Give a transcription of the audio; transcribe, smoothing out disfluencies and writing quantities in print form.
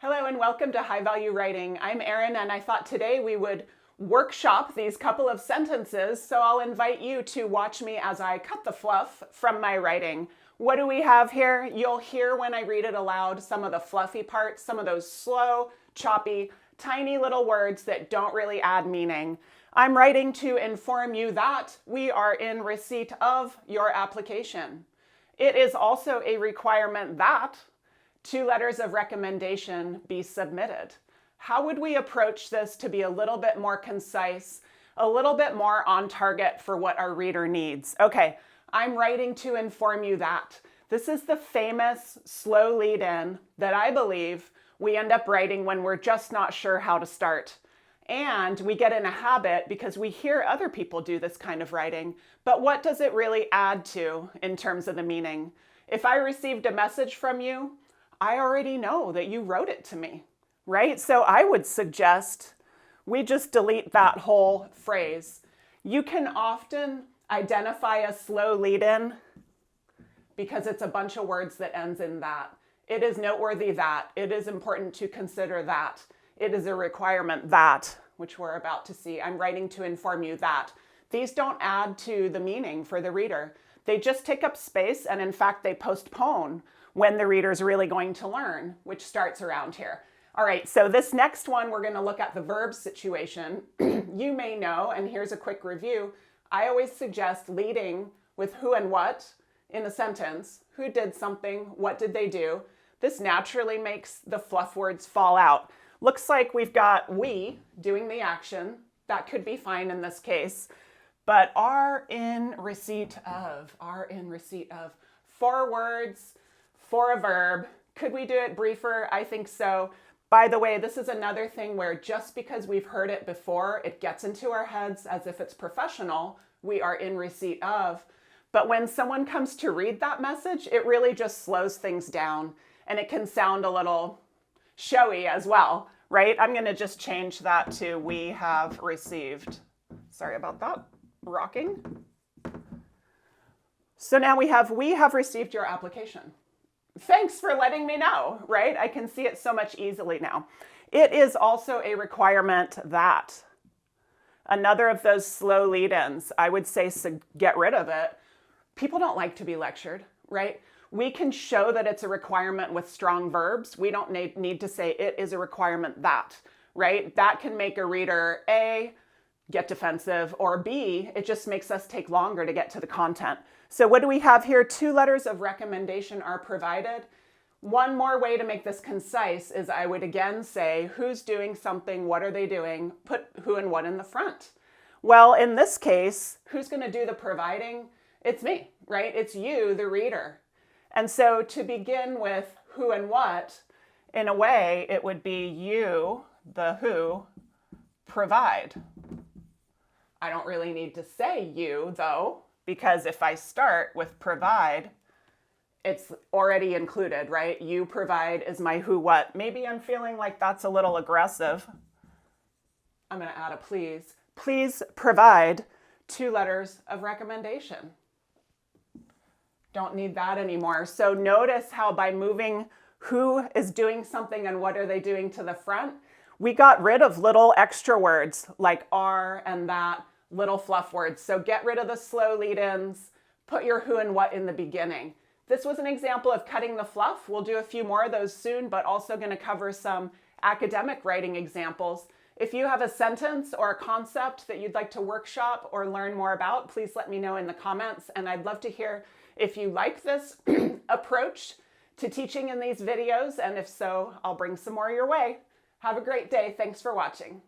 Hello and welcome to High Value Writing. I'm Erin and I thought today we would workshop these couple of sentences, so I'll invite you to watch me as I cut the fluff from my writing. What do we have here? You'll hear when I read it aloud some of the fluffy parts, some of those slow, choppy, tiny little words that don't really add meaning. I'm writing to inform you that we are in receipt of your application. It is also a requirement that 2 letters of recommendation be submitted. How would we approach this to be a little bit more concise, a little bit more on target for what our reader needs? Okay, I'm writing to inform you that. This is the famous slow lead in that I believe we end up writing when we're just not sure how to start. And we get in a habit because we hear other people do this kind of writing, but what does it really add to in terms of the meaning? If I received a message from you, I already know that you wrote it to me, right? So I would suggest we just delete that whole phrase. You can often identify a slow lead-in because it's a bunch of words that ends in that. It is noteworthy that. It is important to consider that. It is a requirement that, which we're about to see. I'm writing to inform you that. These don't add to the meaning for the reader. They just take up space, and in fact, they postpone when the reader's really going to learn, which starts around here. All right, so this next one, we're going to look at the verb situation. You may know, and here's a quick review, I always suggest leading with who and what in a sentence. Who did something? What did they do? This naturally makes the fluff words fall out. Looks like we've got we doing the action. That could be fine in this case. But are in receipt of. 4 words for a verb. Could we do it briefer? I think so. By the way, this is another thing where just because we've heard it before, it gets into our heads as if it's professional. We are in receipt of. But when someone comes to read that message, it really just slows things down and it can sound a little showy as well, right? I'm going to just change that to we have received. Sorry about that. Rocking. So now we have received your application. Thanks for letting me know, right? I can see it so much easily now. It is also a requirement that. Another of those slow lead-ins, I would say get rid of it. People don't like to be lectured, right? We can show that it's a requirement with strong verbs. We don't need to say it is a requirement that, right? That can make a reader A, get defensive, or B, it just makes us take longer to get to the content. So what do we have here? 2 letters of recommendation are provided. One more way to make this concise is I would again say who's doing something, what are they doing, put who and what in the front. Well, in this case, who's going to do the providing? It's me, right? It's you, the reader. And so to begin with who and what, in a way, it would be you, the who, provide. I don't really need to say you, though, because if I start with provide, it's already included, right? You provide is my who, what. Maybe I'm feeling like that's a little aggressive. I'm going to add a please. Please provide 2 letters of recommendation. Don't need that anymore. So notice how by moving who is doing something and what are they doing to the front, we got rid of little extra words like are and that, little fluff words. So get rid of the slow lead-ins, put your who and what in the beginning. This was an example of cutting the fluff. We'll do a few more of those soon, but also going to cover some academic writing examples. If you have a sentence or a concept that you'd like to workshop or learn more about, please let me know in the comments. And I'd love to hear if you like this approach to teaching in these videos. And if so, I'll bring some more your way. Have a great day. Thanks for watching.